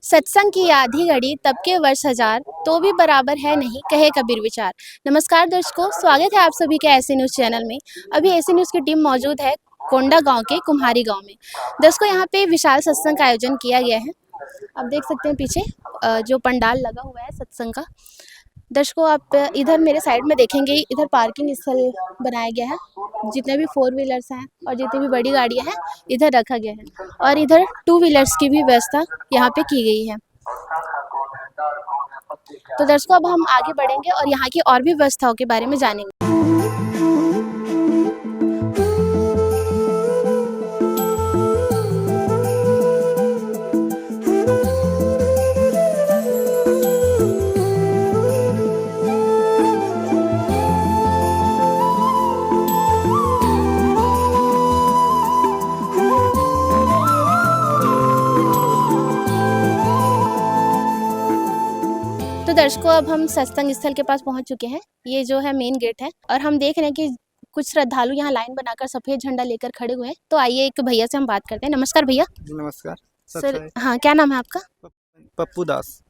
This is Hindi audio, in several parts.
सत्संग की आधी घड़ी तब के वर्ष हजार, तो भी बराबर है नहीं कहे कबीर विचार। नमस्कार दर्शकों, स्वागत है आप सभी के ऐसे न्यूज़ चैनल में। अभी ऐसे न्यूज़ की टीम मौजूद है कोंडा गांव के कुम्हारी गांव में। दर्शकों, यहाँ पे विशाल सत्संग का आयोजन किया गया है। आप देख सकते हैं पीछे जो पंडाल लगा हुआ है सत्संग का। दर्शकों, आप इधर मेरे साइड में देखेंगे, इधर पार्किंग स्थल बनाया गया है। जितने भी 4 व्हीलर्स हैं और जितनी भी बड़ी गाड़ियां हैं इधर रखा गया है, और इधर 2 व्हीलर्स की भी व्यवस्था यहाँ पे की गई है। तो दर्शकों, अब हम आगे बढ़ेंगे और यहाँ की और भी व्यवस्थाओं के बारे में जानेंगे। तो दर्शकों, अब हम सत्संग स्थल के पास पहुंच चुके हैं। ये जो है मेन गेट है, और हम देख रहे हैं कि कुछ श्रद्धालु यहाँ लाइन बनाकर सफेद झंडा लेकर खड़े हुए हैं। तो आइए एक भैया से हम बात करते हैं। नमस्कार भैया। नमस्कार सर, हाँ, क्या नाम है आपका? पप्पू दास।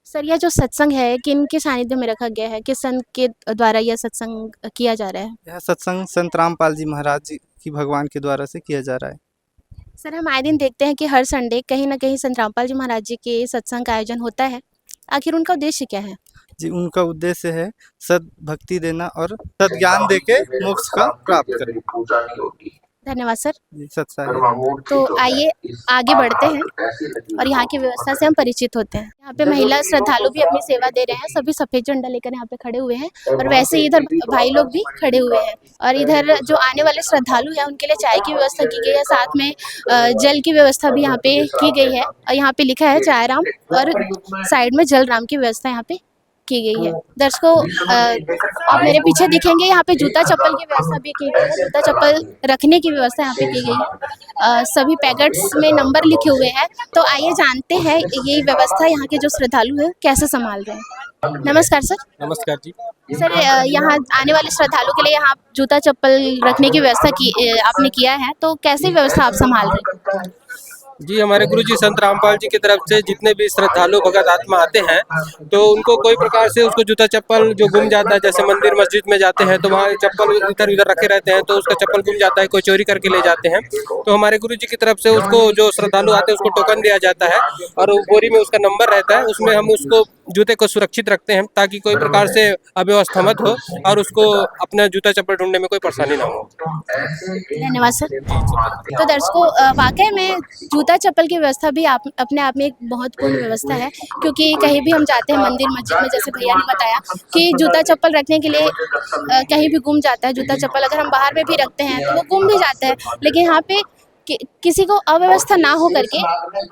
सर, यह जो सत्संग है किन के सानिध्य में रखा गया है, किस संत के द्वारा यह सत्संग किया जा रहा है? यह सत्संग संत रामपाल जी महाराज जी की भगवान के द्वारा से किया जा रहा है। सर, हम आए दिन देखते हैं कि हर संडे कहीं ना कहीं संत रामपाल जी महाराज जी के सत्संग का आयोजन होता है। आखिर उनका उद्देश्य क्या है? जी, उनका उद्देश्य है सद भक्ति देना और सद ज्ञान देके मोक्ष का प्राप्त करें। धन्यवाद सर। जी, सत्संग। तो आइए आगे बढ़ते हैं और यहाँ की व्यवस्था से हम परिचित होते हैं। यहाँ पे महिला श्रद्धालु भी अपनी सेवा दे रहे हैं। सभी सफेद झंडा लेकर यहाँ पे खड़े हुए हैं, और वैसे ही इधर भाई लोग भी खड़े हुए हैं। और इधर जो आने वाले श्रद्धालु हैं उनके लिए चाय की व्यवस्था की गई है, साथ में जल की व्यवस्था भी यहाँ पे की गई है। और यहाँ पे लिखा है चाय राम, और साइड में जल राम की व्यवस्था यहाँ पे की गई है। दर्शकों, आप मेरे पीछे दिखेंगे, यहाँ पे जूता चप्पल की व्यवस्था भी की गई है। जूता चप्पल रखने की व्यवस्था यहाँ पे की गई है। सभी पैकेट्स में नंबर लिखे हुए हैं। तो आइए जानते हैं ये व्यवस्था यहाँ के जो श्रद्धालु है कैसे संभाल रहे हैं। नमस्कार सर। नमस्कार जी। सर, यहाँ आने वाले श्रद्धालु के लिए यहाँ जूता चप्पल रखने की व्यवस्था की आपने किया है, तो कैसी व्यवस्था आप संभाल रहे हैं? जी, हमारे गुरु जी संत रामपाल जी की तरफ से जितने भी श्रद्धालु भगत आत्मा आते हैं तो उनको कोई प्रकार से उसको जूता चप्पल जो गुम जाता है, जैसे मंदिर मस्जिद में जाते हैं तो वहाँ चप्पल इधर उधर रखे रहते हैं, तो उसका चप्पल गुम जाता है, कोई चोरी करके ले जाते हैं। तो हमारे गुरु जी की तरफ से उसको जो श्रद्धालु आते हैं उसको टोकन दिया जाता है, और वो बोरी में उसका नंबर रहता है, उसमें हम उसको जूते को सुरक्षित रखते हैं ताकि कोई प्रकार से अव्यवस्था मत हो और उसको अपना जूता चप्पल ढूंढने में कोई परेशानी ना हो। धन्यवाद सर। तो दर्शकों, वाकई में जूता चप्पल की व्यवस्था भी अपने आप में एक महत्वपूर्ण व्यवस्था है, क्योंकि कहीं भी हम जाते हैं मंदिर मस्जिद में, जैसे भैया ने बताया कि जूता चप्पल रखने के लिए कहीं भी गुम जाता है जूता चप्पल। अगर हम बाहर में भी रखते हैं तो वो गुम भी जाता है, लेकिन यहाँ पे किसी को अव्यवस्था ना हो करके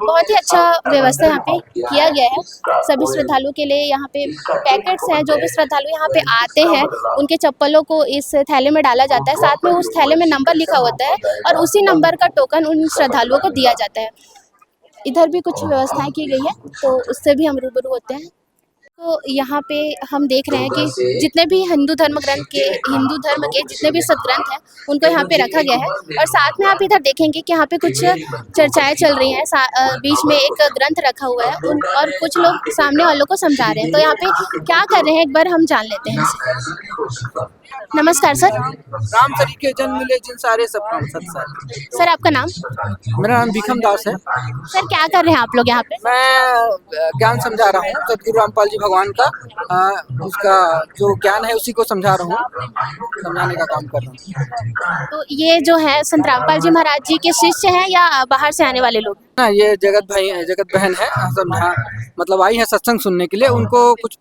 बहुत ही अच्छा व्यवस्था यहाँ पे किया गया है। सभी श्रद्धालुओं के लिए यहाँ पे पैकेट्स हैं। जो भी श्रद्धालु यहाँ पे आते हैं उनके चप्पलों को इस थैले में डाला जाता है, साथ में उस थैले में नंबर लिखा होता है, और उसी नंबर का टोकन उन श्रद्धालुओं को दिया जाता है। इधर भी कुछ व्यवस्थाएं की गई है, तो उससे भी हम रूबरू होते हैं। तो यहाँ पे हम देख रहे हैं कि जितने भी हिंदू धर्म के जितने भी सदग्रंथ हैं उनको यहाँ पे रखा गया है। और साथ में आप इधर देखेंगे कि यहाँ पे कुछ चर्चाएं चल रही हैं। बीच में एक ग्रंथ रखा हुआ है, और कुछ लोग सामने वालों को समझा रहे हैं। तो यहाँ पे क्या कर रहे हैं एक बार हम जान लेते हैं। नमस्कार सर। राम सरी के जन्म मिले जिन सारे सब काम सत्संग। सर, आपका नाम? मेरा नाम भीखम दास है। सर, क्या कर रहे हैं आप लोग यहाँ पे? मैं ज्ञान समझा रहा हूँ सतगुरु रामपाल जी भगवान का। उसका जो ज्ञान है उसी को समझा रहा हूँ, समझाने का काम कर रहा हूँ। तो ये जो है संत रामपाल जी महाराज जी के शिष्य हैं या बाहर से आने वाले लोग? ना, ये जगत बहन है, समझा मतलब आई है सत्संग सुनने के लिए। उनको कुछ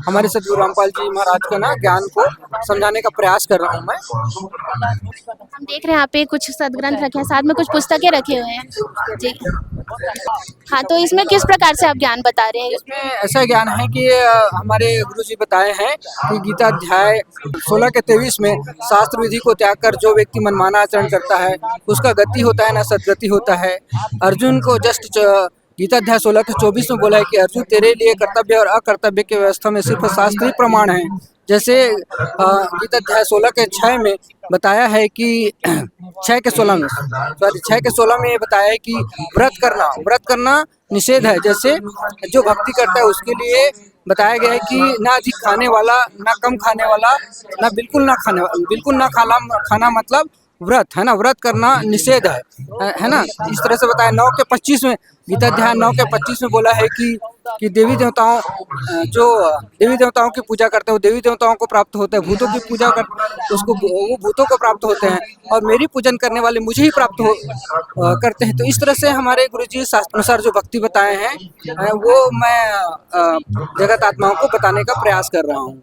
हमारे सतगुरु रामपाल जी महाराज का ना ज्ञान को समझाने का प्रयास कर रहा हूँ मैं। हम देख रहे हैं यहाँ पे कुछ सदग्रंथ रखे हैं, साथ में कुछ पुस्तकें रखे हुए हैं जी। हाँ, तो इसमें किस प्रकार से आप ज्ञान बता रहे हैं? इसमें ऐसा ज्ञान है कि हमारे गुरु जी बताए हैं कि गीता अध्याय 16 के 23 में शास्त्र विधि को त्याग कर जो व्यक्ति मनमाना आचरण करता है उसका गति होता है ना सदगति होता है। अर्जुन को जस्ट गीता अध्याय 16 के 24 में बोला है कि अर्जुन, तेरे लिए कर्तव्य और अकर्तव्य की व्यवस्था में सिर्फ शास्त्रीय प्रमाण है, जैसे गीताध्याय 16 के 6 में बताया है कि 6 के 16 में, सॉरी 6 के 16 में ये बताया है कि व्रत करना निषेध है। जैसे जो भक्ति करता है उसके लिए बताया गया है कि ना अधिक खाने वाला, ना कम खाने वाला, ना बिल्कुल ना खाने वाला, बिल्कुल ना खाना मतलब व्रत है ना, व्रत करना निषेध है ना। इस तरह से बताया 9 के 25 में, गीताध्याय 9 के 25 में बोला है कि देवी देवताओं जो देवी देवताओं की पूजा करते हैं वो देवी देवताओं को प्राप्त होता है, भूतों की पूजा करते उसको वो भूतों को प्राप्त होते हैं, और मेरी पूजन करने वाले मुझे ही प्राप्त करते हैं। तो इस तरह से हमारे गुरुजी शास्त्रानुसार जो भक्ति बताए हैं वो मैं जगत आत्माओं को बताने का प्रयास कर रहा हूँ।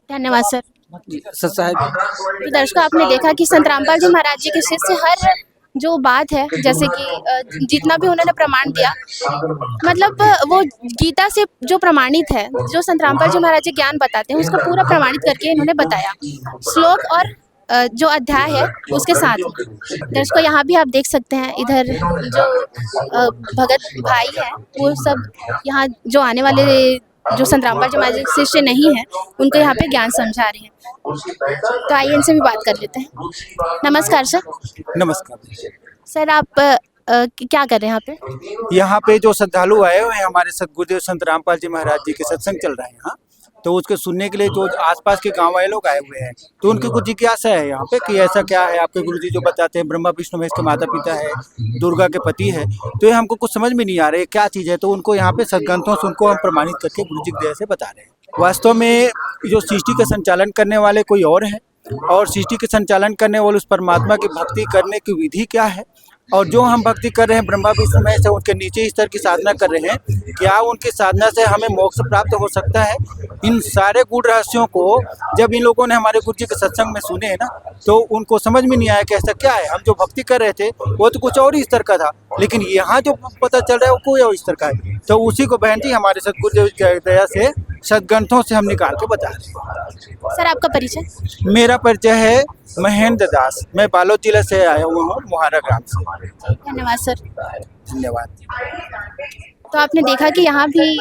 धन्यवाद सर। जी सच साहब। तो दर्शकों, आपने देखा कि संत रामपाल जी महाराज जी के शिष्य हर जो बात है, जैसे कि जितना भी उन्होंने प्रमाण दिया, मतलब वो गीता से जो प्रमाणित है, जो संत रामपाल जी महाराज जी ज्ञान बताते हैं उसको पूरा प्रमाणित करके इन्होंने बताया, श्लोक और जो अध्याय है उसके साथ में। दर्शकों, यहाँ भी आप देख सकते हैं, इधर जो भगत भाई है वो सब यहाँ जो आने वाले जो संत रामपाल जी महाराज जी के शिष्य नहीं है उनको यहाँ पे ज्ञान समझा रहे हैं। तो आइए इनसे भी बात कर लेते हैं। नमस्कार सर। नमस्कार। सर, आप क्या कर रहे हैं यहाँ पे? यहाँ पे जो श्रद्धालु आए हुए हैं हमारे सतगुरुदेव संत रामपाल जी महाराज जी के सत्संग चल रहे हैं यहाँ, तो उसके सुनने के लिए जो आसपास के गांव वाले लोग आए हुए हैं, तो उनकी कुछ जिज्ञासा है यहाँ पे कि ऐसा क्या है। आपके गुरुजी जो बताते हैं ब्रह्मा विष्णु महेश के माता पिता है, दुर्गा के पति है, तो ये हमको कुछ समझ में नहीं आ रहा है क्या चीज़ है। तो उनको यहाँ पे सदग्रंथों से उनको हम प्रमाणित करके गुरुजी की दया से बता रहे हैं। वास्तव में जो सृष्टि का संचालन करने वाले कोई और है, और सृष्टि के संचालन करने वाले उस परमात्मा की भक्ति करने की विधि क्या है, और जो हम भक्ति कर रहे हैं ब्रह्मा विष्णु महेश से उनके नीचे स्तर की साधना कर रहे हैं, क्या उनकी साधना से हमें मोक्ष प्राप्त हो सकता है। इन सारे गूढ़ रहस्यों को जब इन लोगों ने हमारे गुरु जी के सत्संग में सुने ना, तो उनको समझ में नहीं आया कि ऐसा क्या है। हम जो भक्ति कर रहे थे वो तो कुछ और ही स्तर का था, लेकिन यहाँ जो पता चल रहा है वो कोई और स्तर का है। तो उसी को बहन जी हमारे सतगुरुदेव की दया से सदग्रंथों से हम निकाल के बता रहे हैं। सर, आपका परिचय? मेरा परिचय है महेंद्र दास, मैं बालोद जिले से आया हुआ हूँ, मोहारा ग्राम से। धन्यवाद सर। धन्यवाद। तो आपने देखा कि यहाँ भी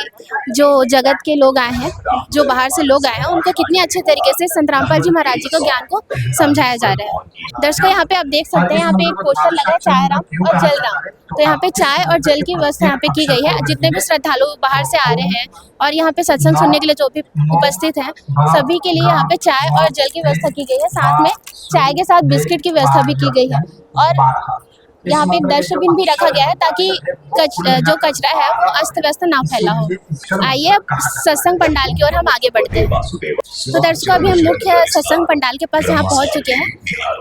जो जगत के लोग आए हैं, जो बाहर से लोग आए हैं, उनको कितने अच्छे तरीके से संत रामपाल जी महाराज जी को ज्ञान को समझाया जा रहा है। दर्शकों, यहाँ पे आप देख सकते हैं, यहाँ पे एक पोस्टर लगा है चाय राम और जल राम। तो यहाँ पे चाय और जल की व्यवस्था यहाँ पे की गई है। जितने भी श्रद्धालु बाहर से आ रहे हैं और यहाँ पे सत्संग सुनने के लिए जो भी उपस्थित हैं, सभी के लिए यहाँ पे चाय और जल की व्यवस्था की गई है। साथ में चाय के साथ बिस्किट की व्यवस्था भी की गई है, और यहाँ पे एक डस्टबिन भी रखा गया है ताकि जो कचरा है वो अस्त व्यस्त ना फैला हो। आइए अब सत्संग पंडाल की ओर हम आगे बढ़ते हैं। तो दर्शकों, अभी हम मुख्य सत्संग पंडाल के पास यहाँ पहुँच चुके हैं।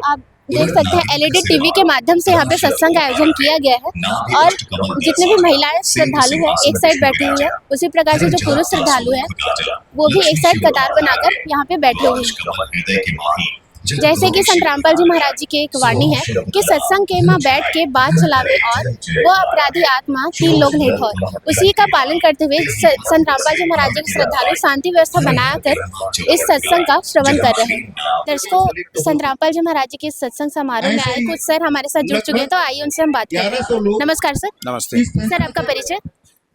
आप देख सकते हैं एलईडी टीवी के माध्यम से यहाँ पे सत्संग का आयोजन किया गया है, और जितने भी महिलाएं श्रद्धालु हैं एक साइड बैठी हुई है, उसी प्रकार से जो पुरुष श्रद्धालु हैं वो भी एक साइड कतार बनाकर यहाँ पे बैठे हुए हैं। जैसे कि संत रामपाल जी महाराज जी की एक वाणी है कि सत्संग के माँ बैठ के बात चलावे और वो अपराधी आत्मा 3 लोग नहीं ठोर। उसी का पालन करते हुए संत रामपाल जी महाराज जी के श्रद्धालु शांति व्यवस्था बनाकर इस सत्संग का श्रवण कर रहे हैं। दर्शकों, संत रामपाल जी महाराज जी के सत्संग समारोह में आए कुछ सर हमारे साथ जुड़ चुके हैं, तो आइए उनसे हम बात करते हैं। नमस्कार सर। नमस्ते। सर, आपका परिचय?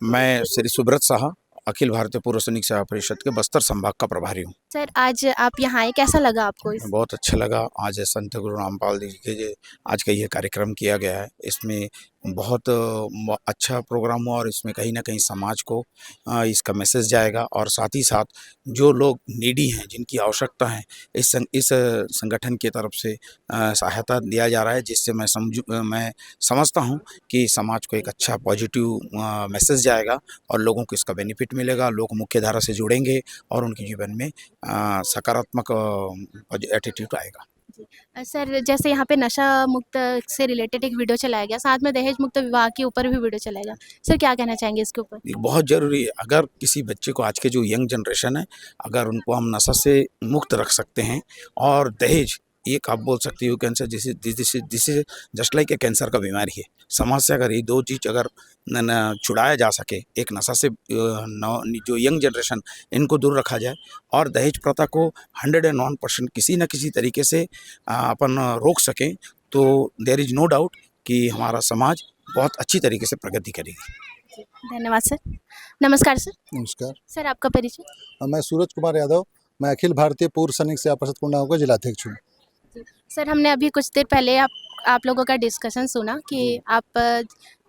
मैं श्री सुब्रत शाह, अखिल भारतीय पूर्व सैनिक सेवा परिषद के बस्तर संभाग का प्रभारी हूँ। सर, आज आप यहाँ आए, कैसा लगा आपको? बहुत अच्छा लगा। आज संत गुरु रामपाल जी के आज का ये कार्यक्रम किया गया है, इसमें बहुत अच्छा प्रोग्राम हुआ, और इसमें कहीं ना कहीं समाज को इसका मैसेज जाएगा, और साथ ही साथ जो लोग नीडी हैं, जिनकी आवश्यकता है, इस संगठन की तरफ से सहायता दिया जा रहा है, जिससे मैं समझता हूँ कि समाज को एक अच्छा पॉजिटिव मैसेज जाएगा और लोगों को इसका बेनिफिट मिलेगा। लोग मुख्य धारा से जुड़ेंगे और उनके जीवन में सकारात्मक एटीट्यूड आएगा। सर, जैसे यहाँ पे नशा मुक्त से रिलेटेड एक वीडियो चलाया गया, साथ में दहेज मुक्त विवाह के ऊपर भी वीडियो चलाया गया, सर क्या कहना चाहेंगे इसके ऊपर? बहुत ज़रूरी है। अगर किसी बच्चे को, आज के जो यंग जनरेशन है, अगर उनको हम नशा से मुक्त रख सकते हैं, और दहेज एक आप बोल सकते हो cancer, this is just like a cancer का बीमारी है। समाज से अगर ये 2 चीज़ अगर छुड़ाया जा सके, एक नशा से जो यंग जनरेशन, इनको दूर रखा जाए, और दहेज प्रथा को 101% किसी न किसी तरीके से अपन रोक सकें, तो देयर इज़ नो डाउट कि हमारा समाज बहुत अच्छी तरीके से प्रगति करेगी। धन्यवाद सर। नमस्कार सर। नमस्कार सर, आपका परिचय? मैं सूरज कुमार यादव, मैं अखिल भारतीय पूर्व सैनिक सेवा परिषद कोंडागांव का जिलाध्यक्ष हूँ। सर हमने अभी कुछ देर पहले आप लोगों का डिस्कशन सुना कि आप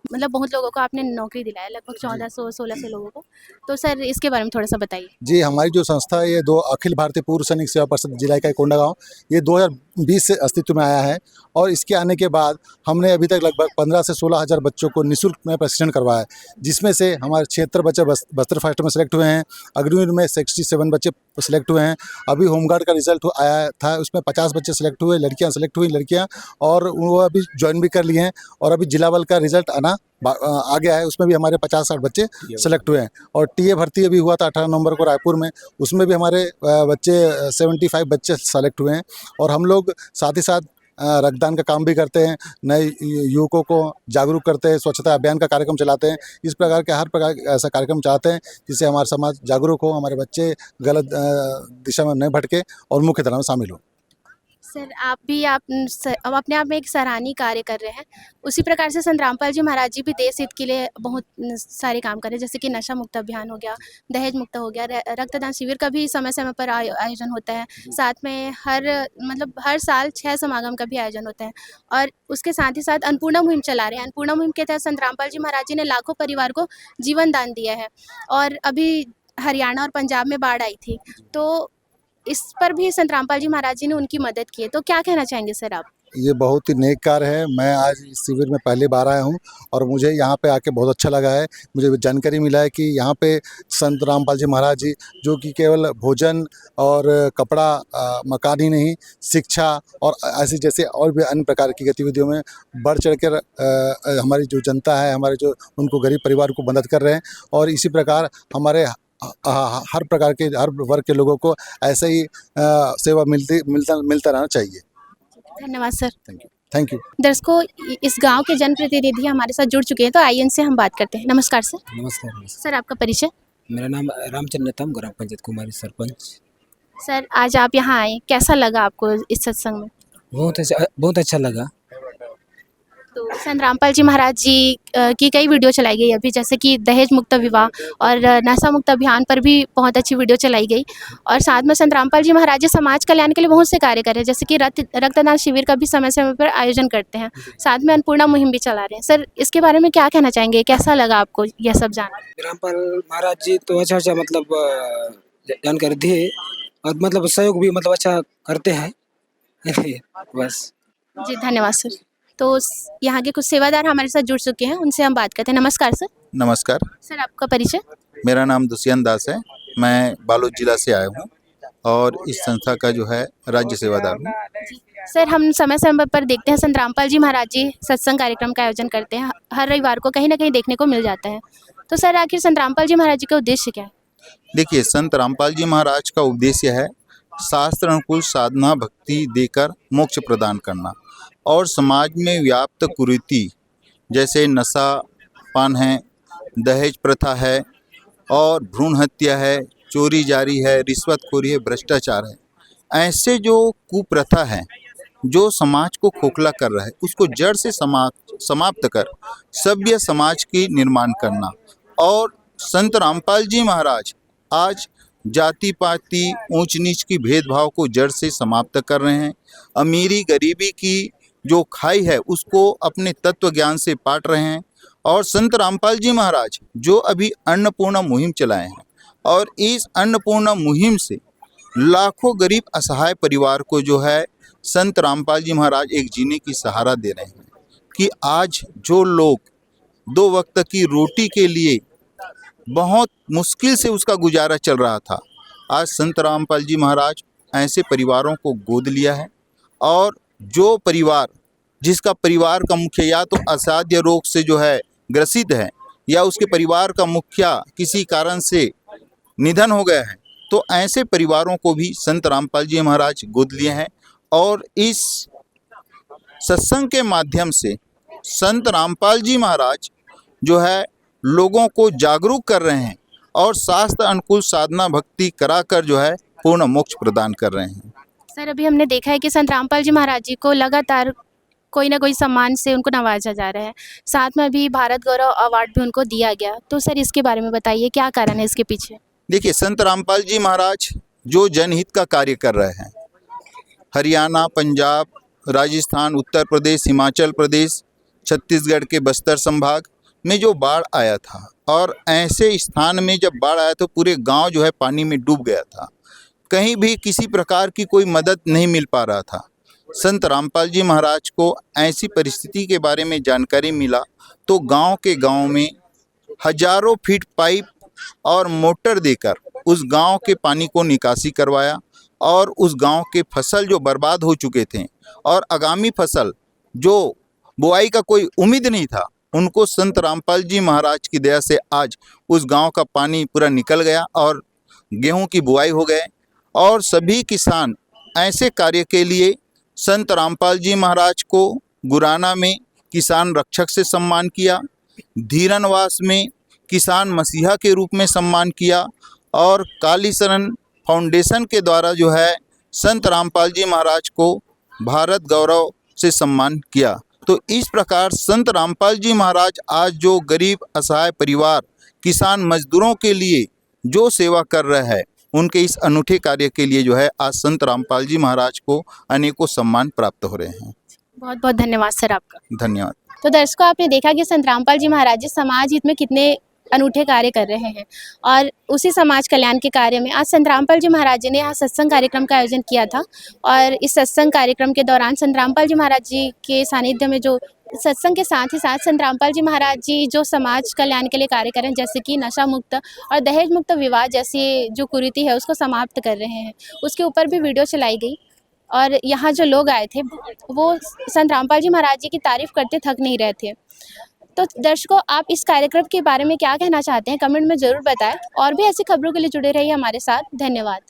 मतलब बहुत लोगों को आपने नौकरी दिलाया, लगभग 1400-1600 लोगों को। तो सर इसके बारे में थोड़ा सा बताइए। जी, हमारी जो संस्था है, ये दो अखिल भारतीय पूर्व सैनिक सेवा परिषद जिला इकाई कोंडागांव, ये 2020 से अस्तित्व में आया है और इसके आने के बाद हमने अभी तक लगभग 15 से 16 हज़ार बच्चों को निःशुल्क में प्रशिक्षण करवाया है, जिसमें से हमारे 76 बच्चे बस्तर फास्ट में सेलेक्ट हुए हैं, अग्निवीर में 67 बच्चे सेलेक्ट हुए हैं। अभी होमगार्ड का रिजल्ट आया था, उसमें 50 बच्चे सेलेक्ट हुए, लड़कियाँ सेलेक्ट हुई लड़कियाँ, और वो अभी ज्वाइन भी कर लिए हैं। और अभी जिला बल का रिजल्ट आना आ गया है, उसमें भी हमारे 50-60 बच्चे सेलेक्ट हुए हैं। और टीए भर्ती अभी हुआ था 18 नवंबर को रायपुर में, उसमें भी हमारे बच्चे 75 बच्चे सेलेक्ट हुए हैं। और हम लोग साथ ही साथ रक्तदान का काम भी करते हैं, नए युवकों को जागरूक करते हैं, स्वच्छता अभियान का कार्यक्रम चलाते हैं। इस प्रकार के हर प्रकार ऐसा कार्यक्रम चाहते हैं जिससे हमारा समाज जागरूक हो, हमारे बच्चे गलत दिशा में न भटके और मुख्य धारा में शामिल हो। सर अब अपने आप में एक सराहनीय कार्य कर रहे हैं। उसी प्रकार से संत रामपाल जी महाराज जी भी देश हित के लिए बहुत सारे काम कर रहे हैं, जैसे कि नशा मुक्त अभियान हो गया, दहेज मुक्त हो गया, रक्तदान शिविर का भी समय समय पर आयोजन होता है। साथ में हर साल 6 समागम का भी आयोजन होता है। और उसके साथ ही साथ अन्नपूर्णा मुहिम चला रहे हैं। अन्नपूर्णा मुहिम के तहत संत रामपाल जी महाराज जी ने लाखों परिवार को जीवन दान दिया है। और अभी हरियाणा और पंजाब में बाढ़ आई थी, तो इस पर भी संत रामपाल जी महाराज जी ने उनकी मदद की है। तो क्या कहना चाहेंगे सर आप? ये बहुत ही नेक कार्य है। मैं आज इस शिविर में पहली बार आया हूँ और मुझे यहाँ पे आके बहुत अच्छा लगा है। मुझे जानकारी मिला है कि यहाँ पे संत रामपाल जी महाराज जी, जो कि केवल भोजन और कपड़ा मकान ही नहीं, शिक्षा और ऐसी जैसे और भी अन्य प्रकार की गतिविधियों में बढ़ चढ़ कर हमारी जो जनता है, हमारे जो उनको गरीब परिवार को मदद कर रहे हैं। और इसी प्रकार हमारे हर प्रकार के हर वर्ग के लोगों को ऐसे ही सेवा मिलता रहना चाहिए। धन्यवाद सर। Thank you. दर्शकों, इस गांव के जनप्रतिनिधि हमारे साथ जुड़ चुके हैं, तो आइए इनसे हम बात करते हैं। नमस्कार सर। नमस्कार। सर आपका परिचय? मेरा नाम रामचंद्र नेतम, ग्राम पंचायत कुमारी सरपंच। सर आज आप यहाँ आए, कैसा लगा आपको इस सत्संग में? बहुत अच्छा लगा। तो संत रामपाल जी महाराज जी की कई वीडियो चलाई गई अभी, जैसे कि दहेज मुक्त विवाह और नशा मुक्त अभियान पर भी बहुत अच्छी वीडियो चलाई गई। और साथ में संत रामपाल जी महाराज जी समाज कल्याण के लिए बहुत से कार्य कर रहे हैं, जैसे कि रक्तदान शिविर का भी समय समय पर आयोजन करते हैं। साथ में अन्नपूर्णा मुहिम भी चला रहे हैं। सर इसके बारे में क्या कहना चाहेंगे, कैसा लगा आपको यह सब जान? रामपाल महाराज जी तो अच्छा मतलब जानकारी दिए और मतलब सहयोग भी मतलब अच्छा करते हैं। बस जी धन्यवाद सर। तो यहाँ के कुछ सेवादार हमारे साथ जुड़ चुके हैं, उनसे हम बात करते हैं। नमस्कार सर। नमस्कार। सर आपका परिचय? मेरा नाम दुष्यंत दास है, मैं बालोद जिला से आया हूँ और इस संस्था का जो है राज्य सेवादार हूँ। सर हम समय समय पर देखते हैं संत रामपाल जी महाराज जी सत्संग कार्यक्रम का आयोजन करते हैं, हर रविवार को कहीं ना कहीं देखने को मिल जाता है। तो सर आखिर संत रामपाल जी महाराज जी का उद्देश्य क्या है? देखिए, संत रामपाल जी महाराज का उद्देश्य है शास्त्र अनुकूल साधना भक्ति देकर मोक्ष प्रदान करना और समाज में व्याप्त कुरीति जैसे नशा पान है, दहेज प्रथा है और भ्रूण हत्या है, चोरी जारी है, रिश्वतखोरी है, भ्रष्टाचार है, ऐसे जो कुप्रथा है जो समाज को खोखला कर रहा है, उसको जड़ से समाप्त कर सभ्य समाज की निर्माण करना। और संत रामपाल जी महाराज आज जाति पाति ऊंच नीच की भेदभाव को जड़ से समाप्त कर रहे हैं। अमीरी गरीबी की जो खाई है उसको अपने तत्व ज्ञान से पाट रहे हैं। और संत रामपाल जी महाराज जो अभी अन्नपूर्णा मुहिम चलाए हैं और इस अन्नपूर्णा मुहिम से लाखों गरीब असहाय परिवार को जो है संत रामपाल जी महाराज एक जीने की सहारा दे रहे हैं कि आज जो लोग 2 वक्त की रोटी के लिए बहुत मुश्किल से उसका गुजारा चल रहा था, आज संत रामपाल जी महाराज ऐसे परिवारों को गोद लिया है। और जो परिवार जिसका परिवार का मुखिया या तो असाध्य रोग से जो है ग्रसित है या उसके परिवार का मुखिया किसी कारण से निधन हो गया है, तो ऐसे परिवारों को भी संत रामपाल जी महाराज गोद लिए हैं। और इस सत्संग के माध्यम से संत रामपाल जी महाराज जो है लोगों को जागरूक कर रहे हैं और शास्त्र अनुकूल साधना भक्ति कराकर जो है पूर्ण मोक्ष प्रदान कर रहे हैं। सर अभी हमने देखा है कि संत रामपाल जी महाराज जी को लगातार कोई ना कोई सम्मान से उनको नवाजा जा रहा है, साथ में अभी भारत गौरव अवार्ड भी उनको दिया गया। तो सर इसके बारे में बताइए, क्या कारण है इसके पीछे? देखिए, संत रामपाल जी महाराज जो जनहित का कार्य कर रहे हैं। हरियाणा, पंजाब, राजस्थान, उत्तर प्रदेश, हिमाचल प्रदेश, छत्तीसगढ़ के बस्तर संभाग में जो बाढ़ आया था, और ऐसे स्थान में जब बाढ़ आया तो पूरे गांव जो है पानी में डूब गया था। कहीं भी किसी प्रकार की कोई मदद नहीं मिल पा रहा था। संत रामपाल जी महाराज को ऐसी परिस्थिति के बारे में जानकारी मिला तो गांव के गांव में हजारों फीट पाइप और मोटर देकर उस गांव के पानी को निकासी करवाया, और उस गांव के फसल जो बर्बाद हो चुके थे और आगामी फसल जो बुआई का कोई उम्मीद नहीं था, उनको संत रामपाल जी महाराज की दया से आज उस गांव का पानी पूरा निकल गया और गेहूं की बुआई हो गए। और सभी किसान ऐसे कार्य के लिए संत रामपाल जी महाराज को गुराना में किसान रक्षक से सम्मान किया, धीरनवास में किसान मसीहा के रूप में सम्मान किया, और कालीशरण फाउंडेशन के द्वारा जो है संत रामपाल जी महाराज को भारत गौरव से सम्मान किया। तो इस प्रकार संत रामपाल जी महाराज आज जो गरीब असहाय परिवार, किसान मजदूरों के लिए जो सेवा कर रहे हैं, उनके इस अनूठे कार्य के लिए जो है आज संत रामपाल जी महाराज को अनेकों सम्मान प्राप्त हो रहे हैं। बहुत बहुत धन्यवाद सर आपका। धन्यवाद। तो दर्शकों, आपने देखा कि संत रामपाल जी महाराज जी समाज हित में कितने अनूठे कार्य कर रहे हैं, और उसी समाज कल्याण के कार्य में आज संत रामपाल जी महाराज जी ने यहाँ सत्संग कार्यक्रम का आयोजन किया था। और इस सत्संग कार्यक्रम के दौरान संत रामपाल जी महाराज जी के सानिध्य में जो सत्संग के साथ ही साथ संत रामपाल जी महाराज जी जो समाज कल्याण के लिए कार्य कर रहे हैं, जैसे कि नशा मुक्त और दहेज मुक्त विवाह जैसी जो कुरीति है उसको समाप्त कर रहे हैं, उसके ऊपर भी वीडियो चलाई गई। और यहाँ जो लोग आए थे वो संत रामपाल जी महाराज जी की तारीफ करते थक नहीं रहे थे। तो दर्शकों, आप इस कार्यक्रम के बारे में क्या कहना चाहते हैं कमेंट में ज़रूर बताएं, और भी ऐसी खबरों के लिए जुड़े रहिए हमारे साथ। धन्यवाद।